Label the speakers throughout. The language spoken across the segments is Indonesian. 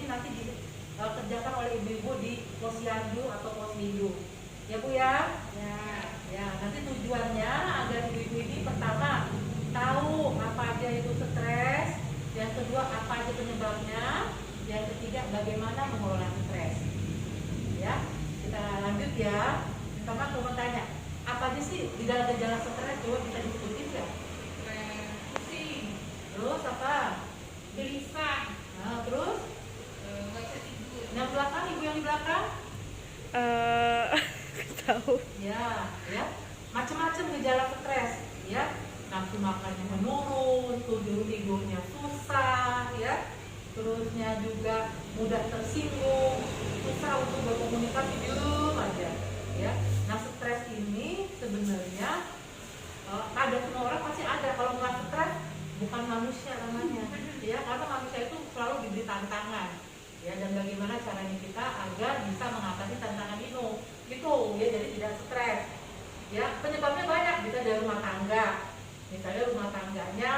Speaker 1: ini nanti dikerjakan oleh ibu-ibu di posyandu atau posyandu. Ya Bu ya? Ya. Ya, nanti tujuannya agar ibu-ibu ini pertama tahu apa aja itu stres, yang kedua apa aja penyebabnya, yang ketiga bagaimana mengelola stres. Ya, kita lanjut ya. Pertama aku mau tanya, apa aja sih gejala-gejala stres? Coba bisa disebutin nggak?
Speaker 2: Pusing,
Speaker 1: Terus apa?
Speaker 2: gelisah,
Speaker 1: Nah, terus
Speaker 2: nggak bisa tidur.
Speaker 1: yang belakang, ibu yang di belakang?
Speaker 3: Tahu.
Speaker 1: Ya, ya, macam-macam gejala stres, ya. Nafsu makannya menurun, tidurnya susah, ya. Terusnya juga mudah tersinggung, susah untuk berkomunikasi, diem aja, ya. Nah, stres ini sebenarnya ada, semua orang pasti ada. Kalau nggak stres, bukan manusia namanya, ya. Karena manusia itu selalu diberi tantangan, ya. Dan bagaimana caranya kita agar bisa mengatasi tantangan itu, ya. Jadi tidak stres, ya. Penyebabnya banyak, bisa dari rumah tangga. Misalnya rumah tangganya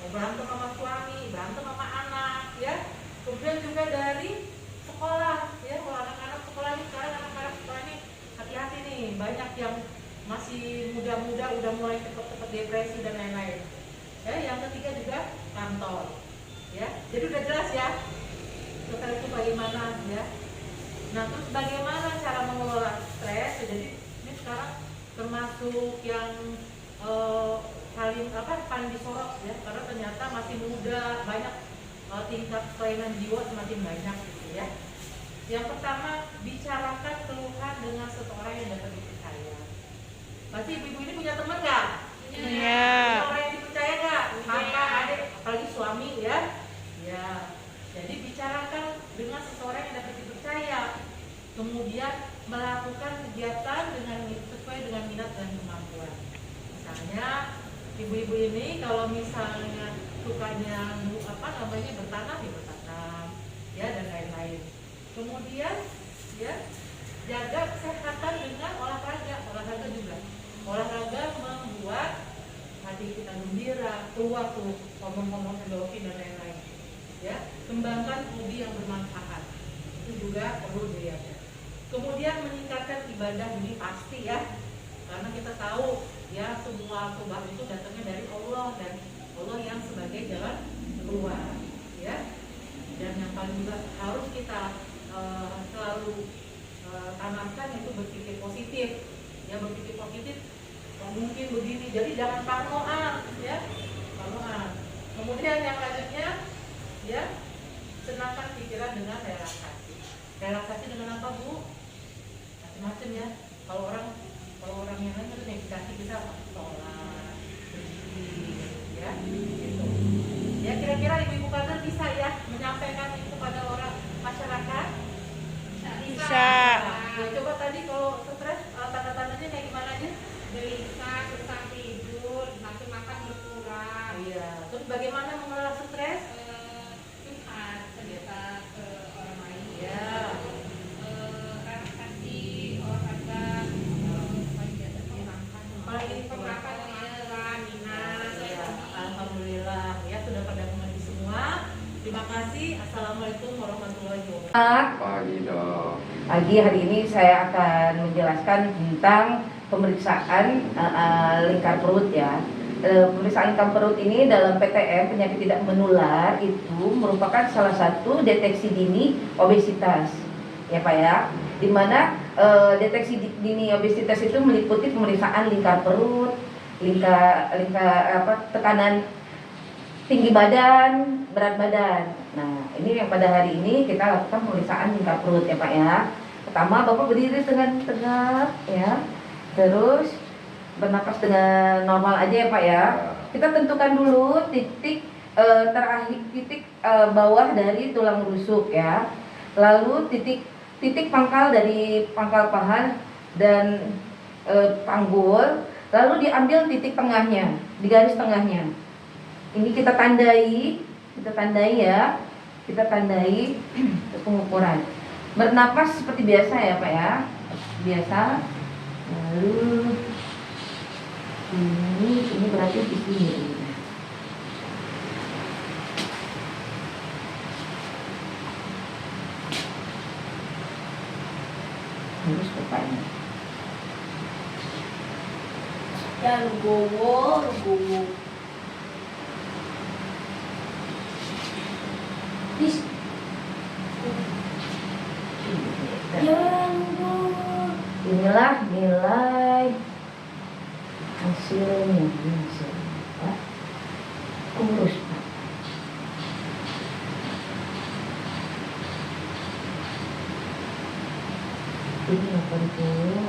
Speaker 1: berantem sama suami, berantem sama anak, ya. Kemudian juga dari sekolah, ya. Kalau anak-anak sekolah ini sekarang, anak-anak sekolah ini hati-hati nih, banyak yang masih muda-muda udah mulai cepet-cepet depresi dan lain-lain. Ya, yang ketiga juga kantor, ya. Jadi udah jelas ya, stres itu bagaimana, ya. Nah, terus bagaimana cara mengelola stres? Jadi ini sekarang termasuk yang paling disorot, ya, karena ternyata masih muda, banyak tingkat kelainan jiwa semakin banyak, gitu ya. Yang pertama, bicarakan keluhan dengan seseorang yang dapat dipercaya. Pasti ibu-ibu ini punya teman nggak?
Speaker 3: Iya.
Speaker 1: Punya orang yang dipercaya nggak? Kakak, adik, apalagi suami, ya. Ya. Jadi bicarakan dengan seseorang yang dapat dipercaya. Kemudian melakukan kegiatan sesuai dengan minat dan kemampuan. Misalnya ibu-ibu ini kalau misalnya sukanya bertanam, ya bertanam, ya, dan lain-lain. Kemudian, ya, jaga kesehatan dengan olahraga juga. Olahraga membuat hati kita gembira, keluar tuh hormon-hormon endorfin dan lain-lain. Ya, kembangkan hobi yang bermanfaat, itu juga perlu dijaga. Kemudian meningkatkan ibadah, ini pasti ya, karena kita tahu ya semua obat itu datangnya dari Allah, dan Allah yang sebagai jalan keluar, ya. Dan yang paling juga harus kita selalu tanamkan itu berpikir positif, ya. Berpikir positif mungkin begini, jadi jangan parnoan, ya, parnoan. Kemudian yang lanjutnya, ya, senangkan pikiran dengan relaksasi. Relaksasi dengan apa, Bu? Macam-macam, ya. Kalau orang yang lain itu meditasi, kita sholat, berzikir, ya, gitu. Ya, kira-kira ibu-ibu kader bisa ya menyampaikan itu kepada orang masyarakat?
Speaker 3: Bisa.
Speaker 1: Ya, coba tadi kalau stres tanda-tandanya kayak gimana aja?
Speaker 2: Gelisah, susah tidur, nafsu makan berkurang.
Speaker 1: Iya. Terus bagaimana mengelola stres?
Speaker 2: Curhat, cerita ke orang lain.
Speaker 1: Ya.
Speaker 2: Relaksasi, olahraga,
Speaker 1: Apalagi
Speaker 2: penerapan pengaturan, minat.
Speaker 1: Ya, alhamdulillah, ya, sudah pada mengerti semua. Terima kasih. Assalamualaikum warahmatullahi wabarakatuh.
Speaker 4: Pagi dok.
Speaker 5: Pagi hari ini saya akan menjelaskan tentang pemeriksaan lingkar perut, ya. Pemeriksaan lingkar perut ini dalam PTM, penyakit tidak menular, itu merupakan salah satu deteksi dini obesitas, ya Pak ya. Dimana deteksi dini obesitas itu meliputi pemeriksaan lingkar perut, tekanan tinggi badan, berat badan. Nah, ini yang pada hari ini kita lakukan pemeriksaan lingkar perut, ya Pak ya. Pertama, Bapak berdiri dengan tegak, ya. Terus bernapas dengan normal aja, ya Pak ya. Kita tentukan dulu titik terakhir, titik bawah dari tulang rusuk, ya. Lalu titik pangkal dari pangkal paha dan panggul. Lalu diambil titik tengahnya, di garis tengahnya. Ini kita tandai ya, kita tandai pengukuran. Bernapas seperti biasa, ya Pak ya, biasa. Lalu ini berarti di sini. lurus bapaknya.
Speaker 3: Ya Legowo. Dis. Ya Legowo.
Speaker 5: Inilah nilai hasilnya. Pak. Kurus Pak. Ini 80.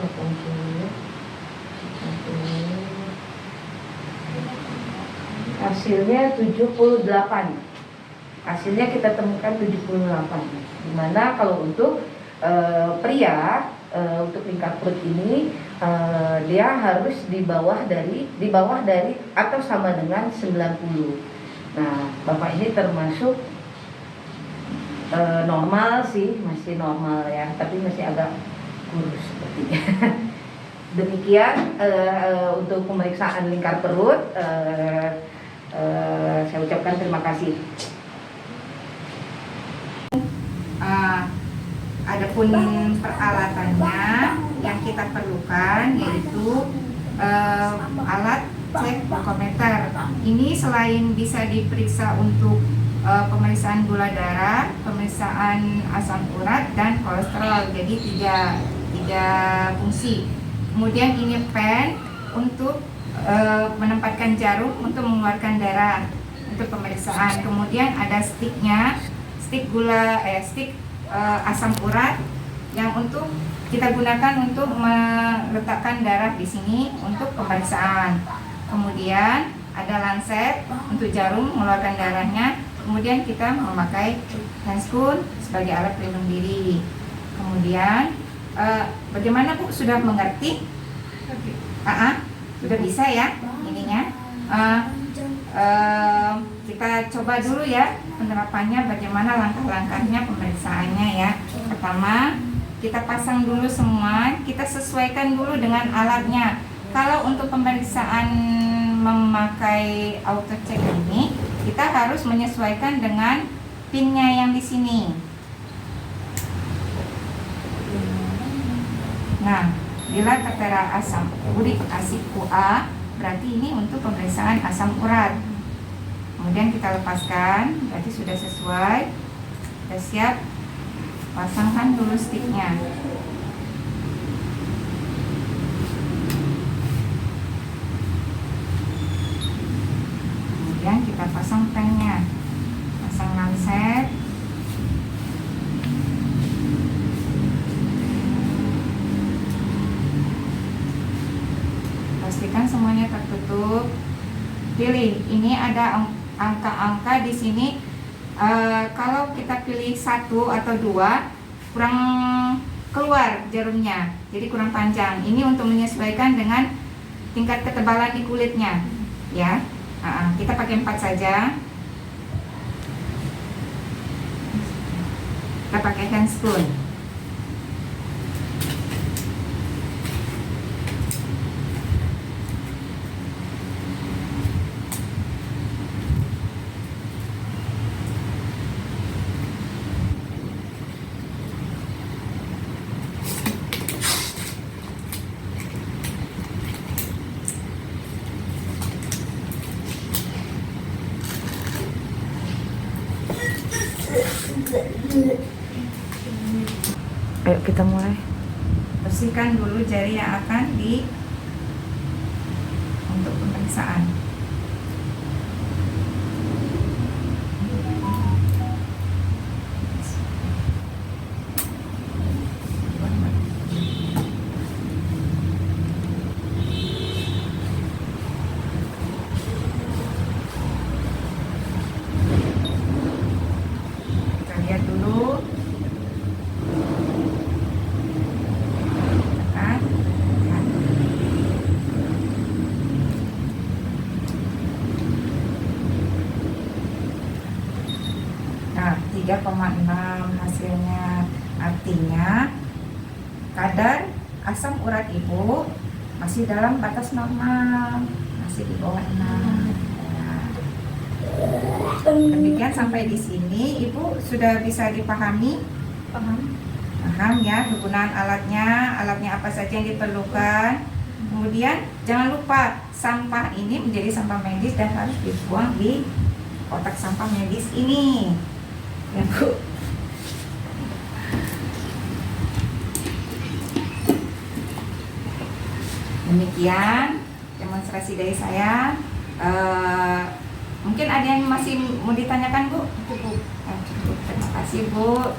Speaker 5: Hasilnya 78. Hasilnya kita temukan 78. Dimana kalau untuk pria untuk lingkar perut ini dia harus di bawah dari atau sama dengan 90. Nah, Bapak ini termasuk normal sih, masih normal ya, tapi masih agak kurus sepertinya. Demikian untuk pemeriksaan lingkar perut. Saya ucapkan terima kasih. Adapun peralatannya yang kita perlukan yaitu alat cek glukometer. Ini selain bisa diperiksa untuk pemeriksaan gula darah, pemeriksaan asam urat dan kolesterol. Jadi tiga fungsi. Kemudian ini pen untuk menempatkan jarum untuk mengeluarkan darah untuk pemeriksaan. Kemudian ada sticknya, stick asam urat yang untuk kita gunakan untuk meletakkan darah di sini untuk pemeriksaan. Kemudian ada lancet untuk jarum mengeluarkan darahnya. Kemudian kita memakai handscoon sebagai alat pelindung diri. Kemudian bagaimana Bu, sudah mengerti? Sudah bisa ya ininya. Kita coba dulu ya penerapannya, bagaimana langkah-langkahnya pemeriksaannya ya. Pertama, kita pasang dulu semua, kita sesuaikan dulu dengan alatnya. Kalau untuk pemeriksaan memakai auto check ini, kita harus menyesuaikan dengan pinnya yang di sini. Nah, bila tertera asam urik asid QA, berarti ini untuk pemeriksaan asam urat. Kemudian kita lepaskan, berarti sudah sesuai. Sudah siap, pasangkan dulu sticknya. Kemudian kita pasang pennya, pasang lancet. Pastikan semuanya tertutup. Pilih, ini ada angka-angka di sini. Kalau kita pilih 1 atau 2, kurang keluar jarumnya, jadi kurang panjang. Ini untuk menyesuaikan dengan tingkat ketebalan di kulitnya, ya. Kita pakai 4 saja. Kita pakai handscoon. Ayo kita mulai. Bersihkan dulu jari yang akan untuk pemeriksaan. Kita lihat dulu. Nah, 3,6 hasilnya, artinya kadar asam urat ibu masih dalam batas normal, masih di bawah 6. Demikian sampai di sini, ibu sudah bisa dipahami? Paham?
Speaker 4: Paham ya kegunaan alatnya apa saja yang diperlukan. Kemudian jangan lupa sampah ini menjadi sampah medis dan harus dibuang di kotak sampah medis ini. Ya Bu. Demikian demonstrasi dari saya. Mungkin ada yang masih mau ditanyakan Bu? Cukup. Cukup. Terima kasih Bu.